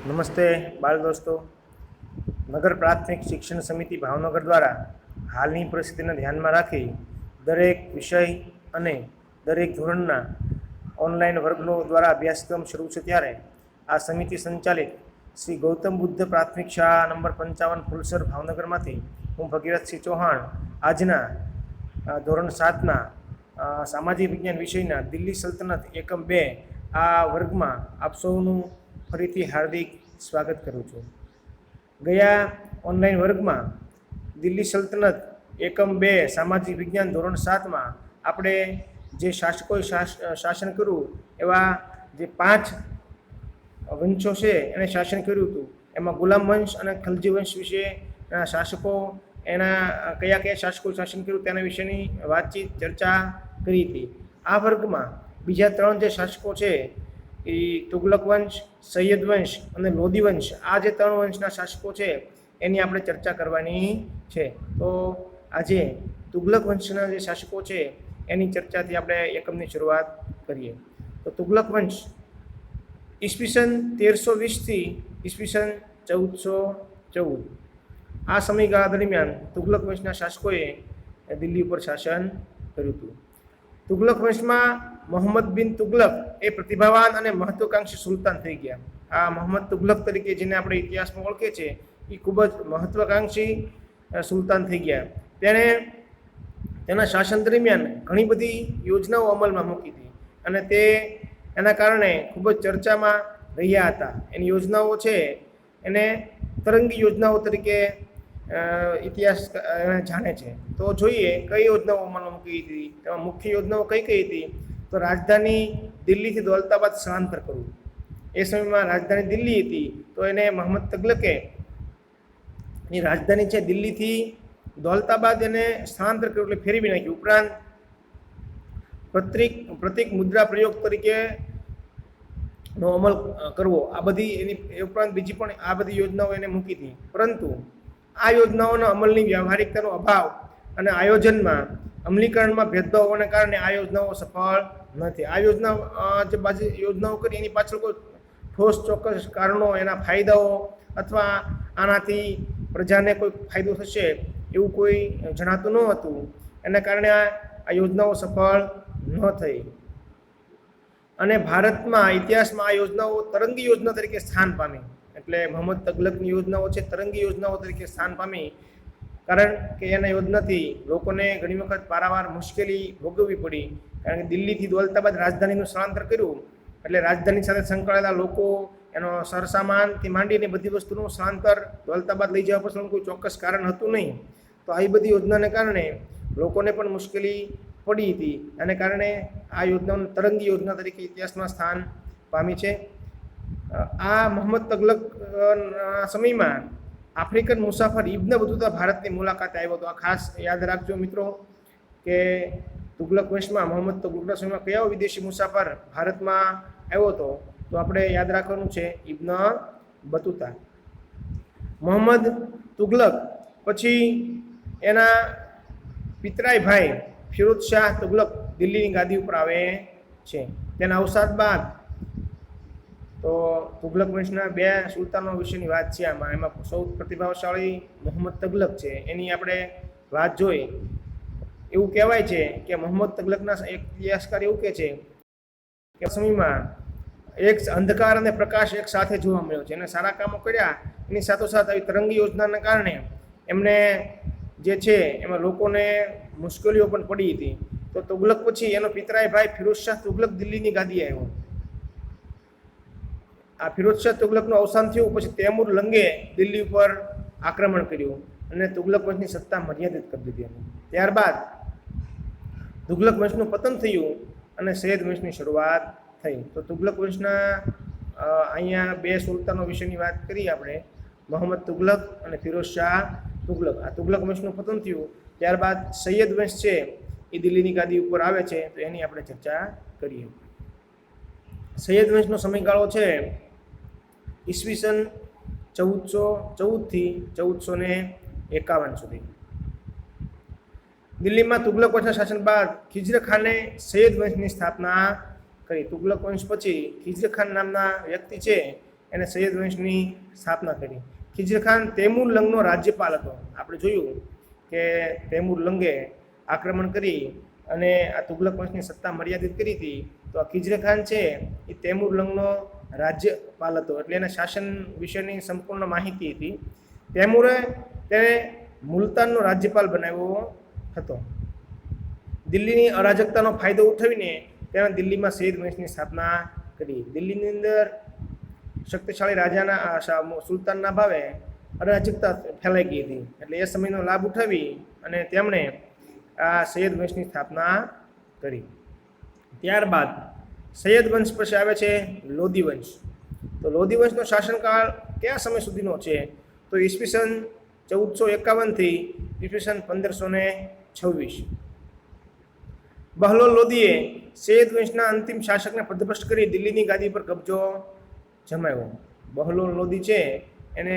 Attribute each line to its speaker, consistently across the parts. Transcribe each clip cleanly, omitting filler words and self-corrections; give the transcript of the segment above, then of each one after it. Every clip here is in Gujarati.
Speaker 1: નમસ્તે બાળ દોસ્તો. નગર પ્રાથમિક શિક્ષણ સમિતિ ભાવનગર દ્વારા હાલની પરિસ્થિતિને ધ્યાનમાં રાખી દરેક વિષય અને દરેક ધોરણના ઓનલાઈન વર્ગો દ્વારા અભ્યાસક્રમ શરૂ છે. ત્યારે આ સમિતિ સંચાલિત શ્રી ગૌતમ બુદ્ધ પ્રાથમિક શાળા નંબર 55 ફુલસર ભાવનગરમાંથી હું ભગીરથસિંહ ચૌહાણ આજના ધોરણ 7ના સામાજિક વિજ્ઞાન વિષયના દિલ્હી સલ્તનત એકમ 2 આ વર્ગમાં આપ સૌનું ફરીથી હાર્દિક સ્વાગત કરું છું. ગયા ઓનલાઈન વર્ગમાં દિલ્હી સલ્તનત એકમ 2 સામાજિક વિજ્ઞાન ધોરણ 7માં આપણે જે શાસકોએ શાસન કર્યું એવા જે 5 વંશો છે એને શાસન કર્યું હતું. એમાં ગુલામ વંશ અને ખલજી વંશ વિશે શાસકો એના કયા કયા શાસકો શાસન કર્યું તેના વિશેની વાતચીત ચર્ચા કરી હતી. આ વર્ગમાં બીજા 3 જે શાસકો છે એ તુગલક વંશ, સૈયદ વંશ અને લોધી વંશ, આ જે 3 વંશના શાસકો છે એની આપણે ચર્ચા કરવાની છે. તો આજે તુગલક વંશના જે શાસકો છે એની ચર્ચાથી આપણે એકમની શરૂઆત કરીએ. તો તુગલક વંશ ઈસવીસન 1320થી ઈસવીસન 1414 આ સમયગાળા દરમિયાન તુગલક વંશના શાસકોએ દિલ્હી ઉપર શાસન કર્યું હતું. તુગલક વંશમાં મોહમ્મદ બિન તુગલક એ પ્રતિભાવાન અને મહત્વાકાંક્ષી સુલતાન થઈ ગયા. આ મોહમ્મદ તુગલક તરીકે જેને આપણે ઇતિહાસમાં ઓળખીએ છીએ એ ખૂબ જ મહત્વાકાંક્ષી સુલતાન થઈ ગયા. તેણે તેના શાસન દરમિયાન ઘણી બધી યોજનાઓ અમલમાં મૂકી હતી અને તે એના કારણે ખૂબ જ ચર્ચામાં રહ્યા હતા. એની યોજનાઓ છે એને તરંગી યોજનાઓ તરીકે ઇતિહાસ જાણે છે. તો જોઈએ કઈ યોજનાઓ અમલમાં મૂકી હતી. તેમાં મુખ્ય યોજનાઓ કઈ કઈ હતી? તો રાજધાની દિલ્હીથી દૌલતાબાદ સ્થળાંતર કરવું. એ સમયમાં રાજધાની દિલ્હી હતી તો એને મોહમ્મદ તુગલકે એની રાજધાની છે દિલ્હીથી દૌલતાબાદ એને સ્થળાંતર કર્યું, એટલે ફેરવી નાખ્યું. ઉપરાંત પ્રતિક મુદ્રા પ્રયોગ તરીકે નો અમલ કરવો, આ બધી એની ઉપરાંત બીજી પણ આ બધી યોજનાઓ એને મૂકી હતી. પરંતુ આ યોજનાઓના અમલની વ્યવહારિકતાનો અભાવ અને આયોજનમાં અમલીકરણમાં ભેદભાવ હોવાને કારણે આ યોજનાઓ સફળ નથી. આ યોજનાઓ કરી એની પાછળ કોઈ ઠોસ ચોક્કસ કારણો, એના ફાયદાઓ અથવા આનાથી પ્રજાને કોઈ ફાયદો થશે એવું કોઈ જણાતું ન હતું. એના કારણે આ યોજનાઓ સફળ ન થઈ અને ભારતમાં ઇતિહાસમાં આ યોજનાઓ તરંગી યોજના તરીકે સ્થાન પામી. એટલે મોહમ્મદ તુગલકની યોજનાઓ છે તરંગી યોજનાઓ તરીકે સ્થાન પામી, કારણ કે એના યોજનાથી લોકોને ઘણી વખત પારાવાર મુશ્કેલી ભોગવવી પડી. કારણ કે દિલ્હીથી દૌલતાબાદ રાજધાનીનું સ્થળાંતર કર્યું એટલે રાજધાની સાથે સંકળાયેલા લોકો, એનો સરસામાનથી માંડીને બધી વસ્તુનું સ્થળાંતર દૌલતાબાદ લઈ જવા પાછળનું કોઈ ચોક્કસ કારણ હતું નહીં. તો આવી બધી યોજનાને કારણે લોકોને પણ મુશ્કેલી પડી હતી. આને કારણે આ યોજનાઓને તરંગી યોજના તરીકે ઇતિહાસમાં સ્થાન પામી છે. આ મોહમ્મદ તુગલક સમયમાં આફ્રિકન મુસાફર ઇબ્ન બતુતા ભારતની મુલાકાતે આવ્યો હતો. આ ખાસ યાદ રાખજો મિત્રો કે તુગલક વંશમાં મોહમ્મદ તુગલકના સમયમાં કયા વિદેશી મુસાફર ભારતમાં આવ્યો હતો? તો આપણે યાદ રાખવાનું છે ઇબ્ન બતુતા. મોહમ્મદ તુગલક પછી એના પિતરાઈ ભાઈ ફિરોઝ શાહ તુગલક દિલ્હીની ગાદી ઉપર આવે છે. તેના અવસાદ બાદ તો તુગલક વંશના 2 સુલતાનો વિશેની વાત છે આમાં. એમાં સૌ પ્રતિભાશાળી મોહમ્મદ તુગલક છે. એની આપણે વાત જોઈ. એવું કહેવાય છે કે મોહમ્મદ તુગલકના એક ઇતિહાસકાર એવું કહે છે કે સમયમાં એક અંધકાર અને પ્રકાશ એક સાથે જોવા મળ્યો છે. એને સારા કામો કર્યા, એની સાથોસાથ આવી તરંગી યોજનાના કારણે એમને જે છે એમાં લોકોને મુશ્કેલીઓ પણ પડી હતી. તો તુગલક પછી એનો પિતરાઈ ભાઈ ફિરોઝ શાહ તુગલક દિલ્હીની ગાદી આવ્યો. આ ફિરોઝ શાહ તુગલકનું અવસાન થયું પછી તૈમુર લંગે દિલ્હી ઉપર આક્રમણ કર્યું અને તુગલક વંશની સત્તા મર્યાદિત કરી દીધી. ત્યારબાદ તુગલક વંશનું પતન થયું અને સૈયદ વંશની શરૂઆત થઈ. તો તુગલક વંશના અહીંયા 2 સુલતાનો વિશેની વાત કરી આપણે, મોહમ્મદ તુગલક અને ફિરોઝ શાહ તુગલક. આ તુગલક વંશનું પતન થયું. ત્યારબાદ સૈયદ વંશ છે એ દિલ્હીની ગાદી ઉપર આવે છે, તો એની આપણે ચર્ચા કરીએ. સૈયદ વંશનો સમયગાળો છે ઈસવીસન 1414થી 1451 સુધી. દિલ્હીમાં તુગલક વંશના શાસન બાદ ખિઝર ખાને સૈયદ વંશની સ્થાપના કરી. તુગલક વંશ પછી ખિઝર ખાન નામના વ્યક્તિ છે એને સૈયદ વંશની સ્થાપના કરી. ખિઝર ખાન તૈમૂર લંગનો રાજ્યપાલ હતો. આપણે જોયું કે તૈમૂર લંગે આક્રમણ કરી અને આ તુગલક વંશની સત્તા મર્યાદિત કરી હતી. તો આ ખિઝર ખાન છે એ તૈમૂર લંગનો રાજ્યપાલ હતો, એટલે એના શાસન વિશેની સંપૂર્ણ માહિતી હતી. તૈમૂરે તેને મુલતાનનો રાજ્યપાલ બનાવ્યો હતો. દિલ્હીની અરાજકતાનો ફાયદો ઉઠાવીને તેણે દિલ્હીમાં સૈયદ વંશની સ્થાપના કરી. દિલ્હીની અંદર શક્તિશાળી રાજાના સુલતાનના ભાવે અરાજકતા ફેલાઈ ગઈ હતી, એટલે એ સમયનો લાભ ઉઠાવી અને તેમણે આ સૈયદ વંશની સ્થાપના કરી. ત્યારબાદ સૈયદ વંશ પછી આવે છે લોધી વંશ. તો લોધી વંશનો શાસનકાળ કયા સમય સુધીનો છે? તો ઈસવીસન 1451 થી ઈસવીસન 1526. બહલોલ લોધીએ સૈયદ વંશના અંતિમ શાસકને પદભ્રષ્ટ કરી દિલ્હીની ગાદી પર કબજો જમાવ્યો. બહલોલ લોધી છે એને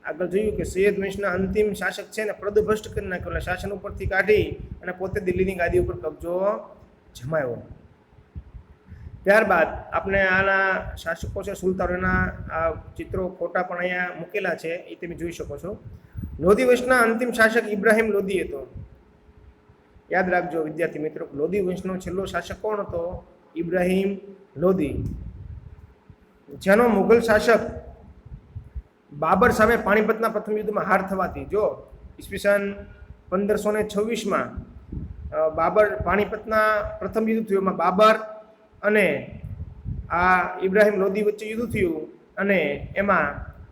Speaker 1: આગળ જોયું કે સૈયદ વંશના અંતિમ શાસક છે ને પદભ્રષ્ટ કરી નાખ્યો, એટલે શાસન ઉપરથી કાઢી અને પોતે દિલ્હીની ગાદી ઉપર કબજો જમાવ્યો. ત્યારબાદ આપણે આના શાસકો છે સુલતાનોના આ ચિત્રો ફોટા પણ અહીંયા મૂકેલા છે, એ તમે જોઈ શકો છો. લોધી વંશના અંતિમ શાસક ઇબ્રાહિમ લોધી હતો. યાદ રાખજો વિદ્યાર્થી મિત્રો, લોધી વંશનો છેલ્લો શાસક કોણ હતો? ઇબ્રાહિમ લોધી, જેનો મુઘલ શાસક બાબર સામે પાણીપતના પ્રથમ યુદ્ધમાં હાર થવાથી, જો ઈસવીસન 1526માં બાબર પાણીપતના પ્રથમ યુદ્ધ થયું, એમાં બાબર અને આ ઇબ્રાહિમ લોધી વચ્ચે યુદ્ધ થયું અને એમાં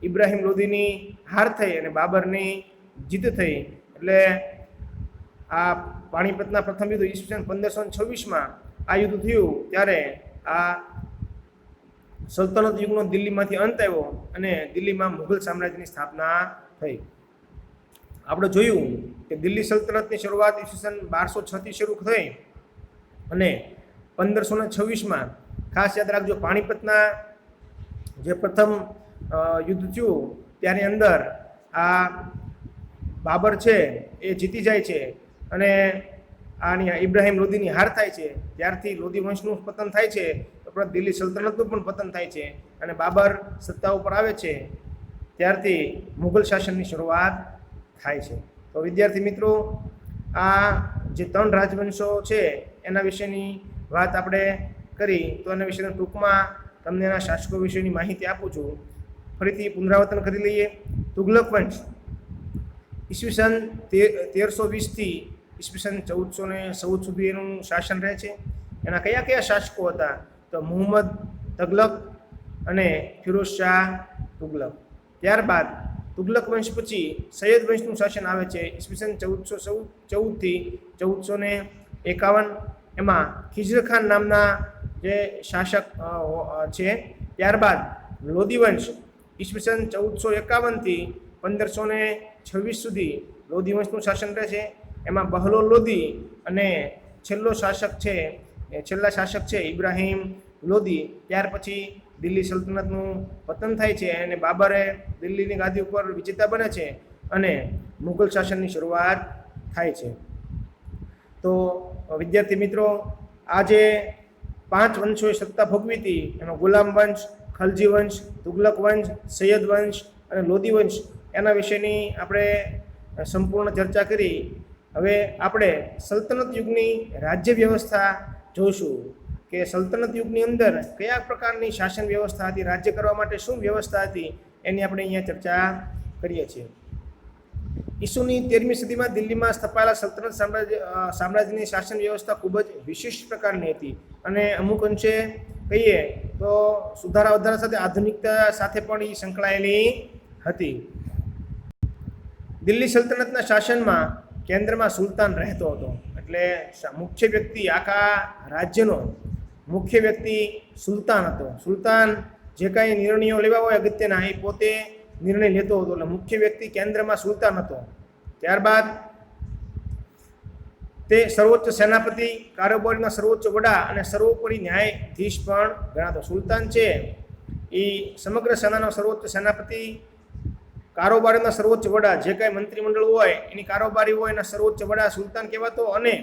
Speaker 1: ઇબ્રાહિમ લોધીની હાર થઈ અને બાબરની જીત થઈ. એટલે આ પાણીપતના પ્રથમ યુદ્ધ ઈસવીસન 1526માં આ યુદ્ધ થયું ત્યારે આ સલ્તનત યુગનો દિલ્હીમાંથી અંત આવ્યો અને દિલ્હીમાં મુઘલ સામ્રાજ્યની સ્થાપના થઈ. આપણે જોયું કે દિલ્હી સલ્તનતની શરૂઆત ઈસવીસન 1206થી શરૂ થઈ અને 1526માં ખાસ યાદ રાખજો પાણીપતના જે પ્રથમ યુદ્ધ થયું ત્યારની અંદર આ બાબર છે એ જીતી જાય છે અને આની ઇબ્રાહિમ લોધીની હાર થાય છે. ત્યારથી લોધી વંશનું પતન થાય છે, ઉપરાંત દિલ્હી સલ્તનતનું પણ પતન થાય છે અને બાબર સત્તા ઉપર આવે છે. ત્યારથી મુઘલ શાસનની શરૂઆત થાય છે. તો વિદ્યાર્થી મિત્રો, આ જે 3 રાજવંશો છે એના વિશેની વાત આપણે કરી, તો એના વિશે ટૂંકમાં તમને એના શાસકો વિશેની માહિતી આપું છું. ફરીથી પુનરાવર્તન કરી લઈએ. તુગલક વંશ ઈસવીસન 1320થી ઈસવીસન 1414 સુધી એનું શાસન રહે છે. એના કયા કયા શાસકો હતા? તો મુહમ્મદ તગલક અને ફિરોઝ શાહ તુગલક. ત્યારબાદ તુગલક વંશ પછી સૈયદ વંશનું શાસન આવે છે ઈસવીસન 1414થી 1451. એમાં ખિઝર ખાન નામના જે શાસક છે. ત્યારબાદ લોધી વંશ ઈસવીસન 1451થી 1526 સુધી લોધી વંશનું શાસન રહે છે. એમાં બહલોલ લોધી અને છેલ્લા શાસક છે ઇબ્રાહિમ લોધી. ત્યાર પછી દિલ્હી સલ્તનતનું પતન થાય છે અને બાબરે દિલ્હીની ગાદી ઉપર વિજેતા બને છે અને મુઘલ શાસનની શરૂઆત થાય છે. તો વિદ્યાર્થી મિત્રો, આ જે 5 વંશોએ સત્તા ભોગવી હતી એમાં ગુલામ વંશ, ખલજી વંશ, તુગલક વંશ, સૈયદ વંશ અને લોધી વંશ, એના વિશેની આપણે સંપૂર્ણ ચર્ચા કરી. હવે આપણે સલ્તનત યુગની રાજ્ય વ્યવસ્થા જોઈશું કે સલ્તનત યુગની અંદર કયા પ્રકારની શાસન વ્યવસ્થા હતી, રાજ્ય કરવા માટે શું વ્યવસ્થા હતી, એની આપણે અહીંયા ચર્ચા કરીએ છીએ. ઈસુની 13મી સદીમાં દિલ્હીમાં સ્થપાયેલા સલ્તનત સામ્રાજ્યની શાસન વ્યવસ્થા ખૂબ જ વિશિષ્ટ પ્રકારની હતી અને અમુક અંશે કહીએ તો સુધારા વધારા સાથે આધુનિકતા સાથે પણ એ સંકળાયેલી હતી. દિલ્હી સલ્તનતના શાસનમાં કેન્દ્રમાં સુલતાન રહેતો હતો, એટલે મુખ્ય વ્યક્તિ આખા રાજ્યનો મુખ્ય વ્યક્તિ સુલતાન હતો. સુલતાન જે કાંઈ નિર્ણયો લેવા હોય અગત્યના એ પોતે નિર્ણય લેતો હતો, એટલે મુખ્ય વ્યક્તિ કેન્દ્રમાં સુલતાન હતો. ત્યારબાદ તે સર્વોચ્ચ સેનાપતિ, કારોબારીના સર્વોચ્ચ વડા અને સર્વોપરી ન્યાયાધીશ પણ ગણાતો. સુલતાન છે એ સમગ્ર સેનાનો સર્વોચ્ચ સેનાપતિ, કારોબારીના સર્વોચ્ચ વડા, જે કાંઈ મંત્રીમંડળ હોય એની કારોબારી હોય એના સર્વોચ્ચ વડા સુલતાન કહેવાતો, અને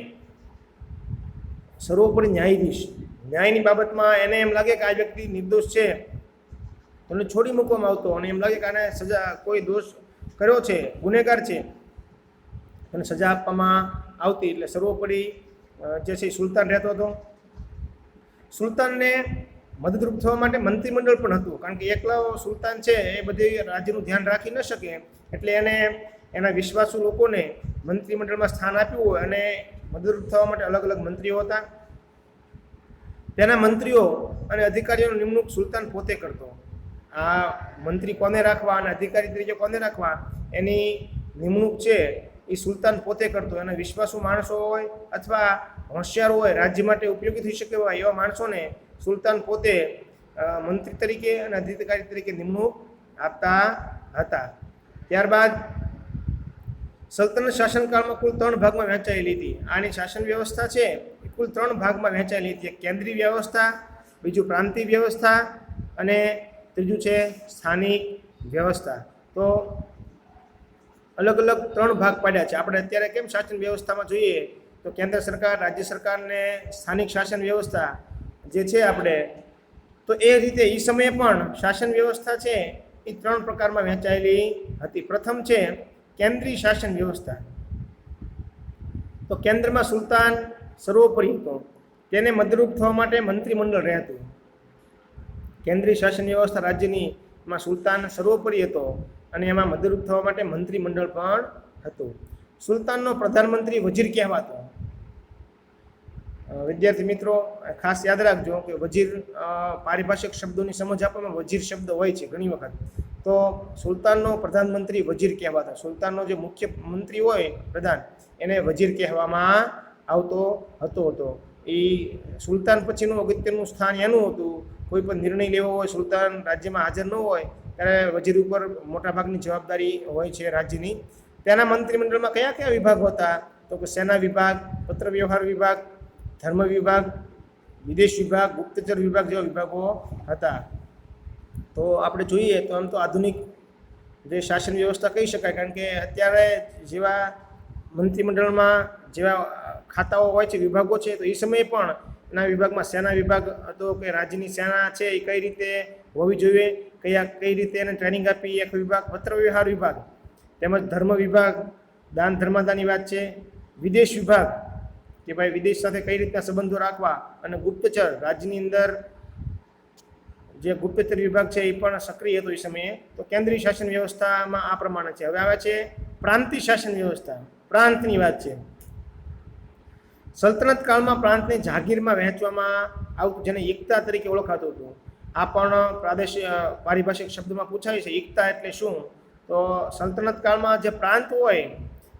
Speaker 1: સર્વોપરી ન્યાયાધીશ. ન્યાયની બાબતમાં એને એમ લાગે કે આ વ્યક્તિ નિર્દોષ છે તો એને છોડી મૂકવામાં આવતો અને એમ લાગે કે આને સજા કોઈ દોષ કર્યો છે, ગુનેગાર છે, અને સજા આપવામાં આવતી. એટલે સર્વોપરી જે છે સુલતાન રહેતો હતો. સુલતાનને મદદરૂપ થવા માટે મંત્રીમંડળ પણ હતું, કારણ કે એકલો સુલતાન છે એ બધી રાજ્યનું ધ્યાન રાખી ન શકે, એટલે એને એના વિશ્વાસુ લોકોને મંત્રીમંડળમાં સ્થાન આપ્યું હોય અને મદદરૂપ થવા માટે અલગ અલગ મંત્રીઓ હતા. તેના મંત્રીઓ અને અધિકારીઓની નિમણૂક સુલતાન પોતે કરતો. આ મંત્રી કોને રાખવા અને અધિકારી તરીકે કોને રાખવા એની નિમણૂક છે એ સુલતાન પોતે કરતો. એના વિશ્વાસુ માણસો હોય અથવા હોશિયાર હોય, રાજ્ય માટે ઉપયોગી થઈ શકે હોય એવા માણસોને સુલતાન પોતે મંત્રી તરીકે અને અધિકારી તરીકે નિમણૂક આપતા હતા. ત્યારબાદ સલ્તનત શાસનકાળમાં કુલ 3 ભાગમાં વહેંચાયેલી હતી. આની શાસન વ્યવસ્થા છે એ કુલ 3 ભાગમાં વહેંચાયેલી હતી. એક કેન્દ્રીય વ્યવસ્થા, બીજું પ્રાંતીય વ્યવસ્થા અને ત્રીજું છે સ્થાનિક વ્યવસ્થા. તો અલગ અલગ 3 ભાગ પાડ્યા છે. આપણે અત્યારે કેમ શાસન વ્યવસ્થામાં જોઈએ તો કેન્દ્ર સરકાર, રાજ્ય સરકાર ને સ્થાનિક શાસન વ્યવસ્થા જે છે આપણે, તો એ રીતે એ સમયે પણ શાસન વ્યવસ્થા છે એ 3 પ્રકારમાં વહેંચાયેલી હતી. પ્રથમ છે કેન્દ્રીય શાસન વ્યવસ્થા. તો કેન્દ્રમાં સુલતાન સર્વોપરી હતો. તેને મદદરૂપ થવા માટે મંત્રીમંડળ રહેતું. કેન્દ્રીય શાસન વ્યવસ્થા રાજ્યની માં સુલતાન સર્વોપરી હતો અને એમાં મદદરૂપ થવા માટે મંત્રીમંડળ પણ હતું. સુલતાનનો પ્રધાનમંત્રી વજીર કહેવાતો. વિદ્યાર્થી મિત્રો ખાસ યાદ રાખજો કે વજીર પારિભાષિક શબ્દોની સમજ આપવામાં વજીર શબ્દ હોય છે ઘણી વખત. તો સુલતાનનો પ્રધાનમંત્રી વજીર કહેવાતો. સુલતાનનો જે મુખ્ય મંત્રી હોય પ્રધાન એને વજીર કહેવામાં આવતો હતો. એ સુલતાન પછીનું અગત્યનું સ્થાન એનું હતું. કોઈ પણ નિર્ણય લેવો હોય, સુલતાન રાજ્યમાં હાજર ન હોય ત્યારે વજીર ઉપર મોટાભાગની જવાબદારી હોય છે રાજ્યની. તેના મંત્રીમંડળમાં કયા કયા વિભાગો હતા તો કે સેના વિભાગ, પત્ર વ્યવહાર વિભાગ, ધર્મ વિભાગ, વિદેશ વિભાગ, ગુપ્તચર વિભાગ જેવા વિભાગો હતા. તો આપણે જોઈએ તો આમ તો આધુનિક જે શાસન વ્યવસ્થા કહી શકાય, કારણ કે અત્યારે જેવા મંત્રીમંડળમાં જેવા ખાતાઓ હોય છે, વિભાગો છે, તો એ સમયે પણ એના વિભાગમાં સેના વિભાગ હતો કે રાજ્યની સેના છે એ કઈ રીતે હોવી જોઈએ, કઈ રીતે એને ટ્રેનિંગ આપી, એક વિભાગ. પત્ર વ્યવહાર વિભાગ તેમજ ધર્મ વિભાગ, દાન ધર્માદાની વાત છે. વિદેશ વિભાગ કે ભાઈ વિદેશ સાથે કઈ રીતના સંબંધો રાખવા, અને ગુપ્તચર રાજ્યની અંદર જે ગુપ્તચર વિભાગ છે એ પણ સક્રિય હતો એ સમયે. તો કેન્દ્રીય શાસન વ્યવસ્થામાં આ પ્રમાણે છે. હવે આવે છે પ્રાંતીય શાસન વ્યવસ્થા. પ્રાંતની વાત છે. સલ્તનત કાળમાં પ્રાંતને જાગીરમાં વહેંચવામાં આવતું, જેને એકતા તરીકે ઓળખાતું હતું. આ પણ પ્રાદેશિક પારિભાષિક શબ્દમાં પૂછાય છે, એકતા એટલે શું? તો સલ્તનત કાળમાં જે પ્રાંત હોય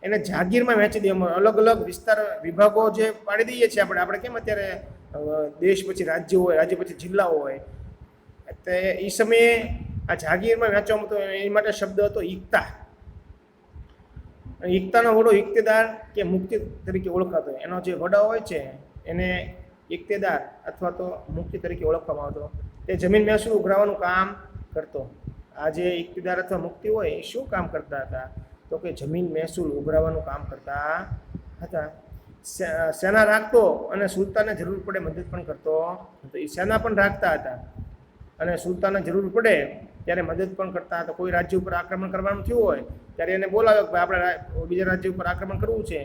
Speaker 1: એને જાગીરમાં વહેંચી દેવામાં, અલગ અલગ વિસ્તાર વિભાગો જે પાડી દઈએ છીએ આપણે કેમ અત્યારે દેશ પછી રાજ્ય હોય, રાજ્ય પછી જિલ્લાઓ હોય, તે એ સમયે આ જાગીરમાં વહેંચવામાં તો એ માટે શબ્દ હતો એકતા. એકતાનો વડો ઇક્તેદાર કે મુક્તિ તરીકે ઓળખાતો. એનો જે વડો હોય છે એને ઇક્તેદાર અથવા તો મુક્તિ તરીકે ઓળખવામાં આવતો. તે જમીન મહેસૂલ ઉઘરાવવાનું કામ કરતો. આ જે ઇક્તેદાર અથવા મુક્તિ હોય એ શું કામ કરતા હતા તો કે જમીન મહેસૂલ ઉઘરાવવાનું કામ કરતા હતા. સેના રાખતો અને સુલતાનને જરૂર પડે મદદ પણ કરતો હતો. એ સેના પણ રાખતા હતા અને સુલતાનને જરૂર પડે ત્યારે મદદ પણ કરતા હતા. કોઈ રાજ્ય ઉપર આક્રમણ કરવાનું થયું હોય ત્યારે એને બોલાવે કે આપણે બીજા રાજ્ય ઉપર આક્રમણ કરવું છે,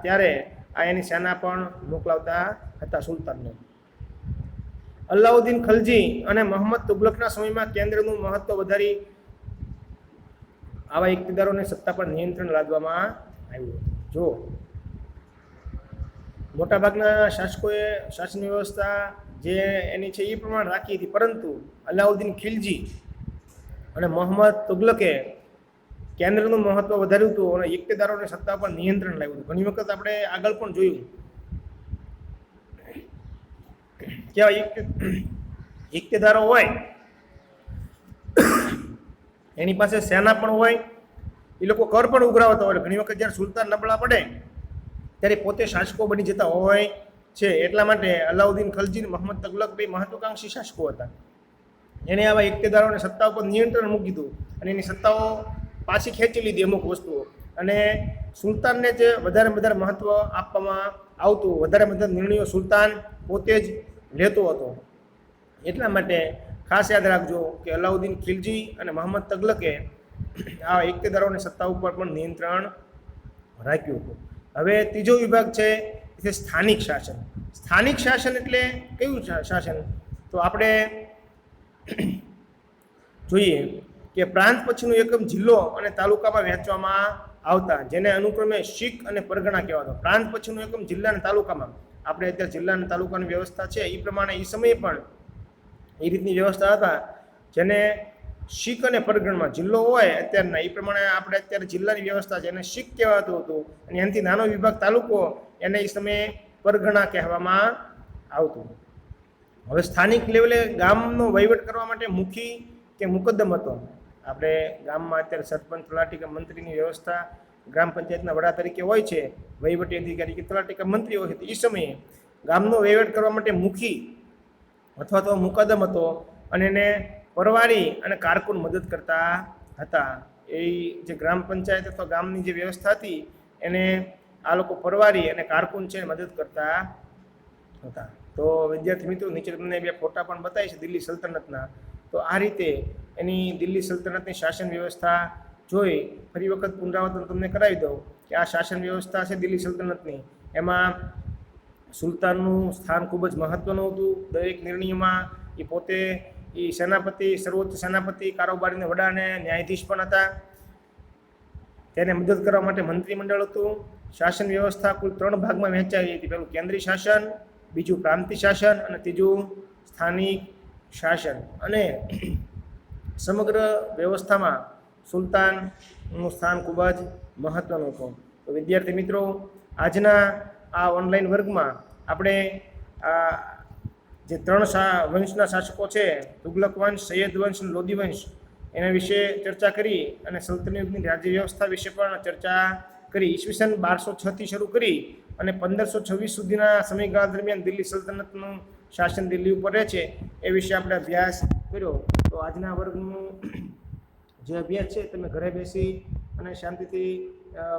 Speaker 1: ત્યારે આ એની સેના પણ મોકલાવતા હતા સુલતાનને. અલાઉદ્દીન ખલજી અને મોહમ્મદ તુગલકના સમયમાં કેન્દ્રનું મહત્વ વધારી આવા ઇક્તેદારોને સત્તા પર નિયંત્રણ લાદવામાં આવ્યું. જો મોટાભાગના શાસકોએ શાસન વ્યવસ્થા જે એની છે એ પ્રમાણે રાખી હતી, પરંતુ અલાઉદ્દીન ખિલજી અને મોહમ્મદ તુગલકે કેન્દ્રનું મહત્વ વધાર્યું હતું અને ઇક્તેદારોને સત્તા પર નિયંત્રણ લાવ્યું હતું. ઘણી વખત આપણે આગળ પણ જોયું કેવા ઇક્તેદારો હોય, એની પાસે સેના પણ હોય, એ લોકો કર પણ ઉઘરાવતા હોય. ઘણી વખત જ્યારે સુલતાન નબળા પડે ત્યારે પોતે શાસકો બની જતા હોય છે. એટલા માટે અલાઉદ્દીન ખલજી અને મોહમ્મદ તુગલક બે મહત્વાકાંક્ષી શાસકો હતા. એને આવા ઇક્તેદારોને સત્તા ઉપર નિયંત્રણ મૂકી દીધું અને એની સત્તાઓ પાછી ખેંચી લીધી અમુક વસ્તુઓ. અને સુલતાનને જે વધારે મહત્વ આપવામાં આવતું, વધારે નિર્ણયો સુલતાન પોતે જ લેતો હતો. એટલા માટે ખાસ યાદ રાખજો કે અલાઉદ્દીન ખિલજી અને મોહમ્મદ તગલકે આ ઇકતેદારોની સત્તા ઉપર પણ નિયંત્રણ રાખ્યું હતું. હવે ત્રીજો વિભાગ છે એ સ્થાનિક શાસન. સ્થાનિક શાસન એટલે કયું શાસન? તો આપણે જોઈએ કે પ્રાંત પછીનું એકમ જિલ્લો અને તાલુકામાં વહેંચવામાં આવતા, જેને અનુક્રમે શીખ અને પરગણા કહેવાતો. પ્રાંત પછીનું એકમ જિલ્લા અને તાલુકામાં, આપણે અત્યારે જિલ્લા અને તાલુકાની વ્યવસ્થા છે એ પ્રમાણે એ સમયે પણ એ રીતની વ્યવસ્થા હતા, જેને શીખ અને પરગણામાં જિલ્લો હોય અત્યારના એ પ્રમાણે આપણે અત્યારે જિલ્લાની વ્યવસ્થા જેને શીખ કહેવાતું હતું, અને એનાથી નાનો વિભાગ તાલુકો એને એ સમયે પરગણા કહેવામાં આવતું. હવે સ્થાનિક લેવલે ગામનો વહીવટ કરવા માટે મુખી કે મુકદ્દમ હતો. આપણે ગામમાં અત્યારે સરપંચ, તલાટી કે મંત્રીની વ્યવસ્થા ગ્રામ પંચાયતના વડા તરીકે હોય છે, વહીવટી અધિકારી કે તલાટી કે મંત્રી હોય છે. એ સમયે ગામનો વહીવટ કરવા માટે મુખી અથવા તો મુકદ્દમ હતો, અને એને પરવારી અને કારકુન મદદ કરતા હતા. એ જે ગ્રામ પંચાયત અથવા ગામની જે વ્યવસ્થા હતી એને આ લોકો પરવારી અને કારકુન છે મદદ કરતા હતા. તો વિદ્યાર્થી મિત્રો, નીચે તમને બે ફોટા પણ બતાવી છે દિલ્હી સલ્તનતના. તો આ રીતે એની દિલ્હી સલ્તનતની શાસન વ્યવસ્થા જોઈ ફરી વખત પુનરાવર્તન તમને કરાવી દઉં કે આ શાસન વ્યવસ્થા છે દિલ્હી સલ્તનતની. એમાં સુલતાનનું સ્થાન ખૂબ જ મહત્ત્વનું હતું. દરેક નિર્ણયમાં એ પોતે સેનાપતિ, સર્વોચ્ચ સેનાપતિ, કારોબારીના વડા અને ન્યાયાધીશ પણ હતા. તેને મદદ કરવા માટે મંત્રીમંડળ હતું. શાસન વ્યવસ્થા કુલ 3 ભાગમાં વહેંચાઈ હતી. પહેલું કેન્દ્રીય શાસન, બીજું પ્રાંતિક શાસન અને ત્રીજું સ્થાનિક શાસન. અને સમગ્ર વ્યવસ્થામાં સુલતાનનું સ્થાન ખૂબ જ મહત્ત્વનું હતું. તો વિદ્યાર્થી મિત્રો, આજના આ ઓનલાઈન વર્ગમાં આપણે આ જે 3 વંશના શાસકો છે, તુગલક વંશ, સૈયદ વંશ અને લોદી વંશ, એના વિશે ચર્ચા કરી અને સલ્તનત યુગની રાજ્ય વ્યવસ્થા વિશે પણ ચર્ચા કરી. ઈસવીસન 1206થી શરૂ કરી અને 1526 સુધીના સમયગાળા દરમિયાન દિલ્હી સલ્તનતનું શાસન દિલ્હી ઉપર રહે છે એ વિશે આપણે અભ્યાસ કર્યો. તો આજના વર્ગનું જે અભ્યાસ છે તમે ઘરે બેસી અને શાંતિથી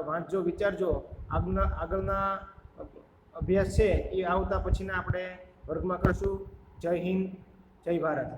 Speaker 1: વાંચજો, વિચારજો. આગળના અભ્યાસ છે એ આવતા પછીના આપણે વર્ગમાં કરશું. જય હિન્દ, જય ભારત.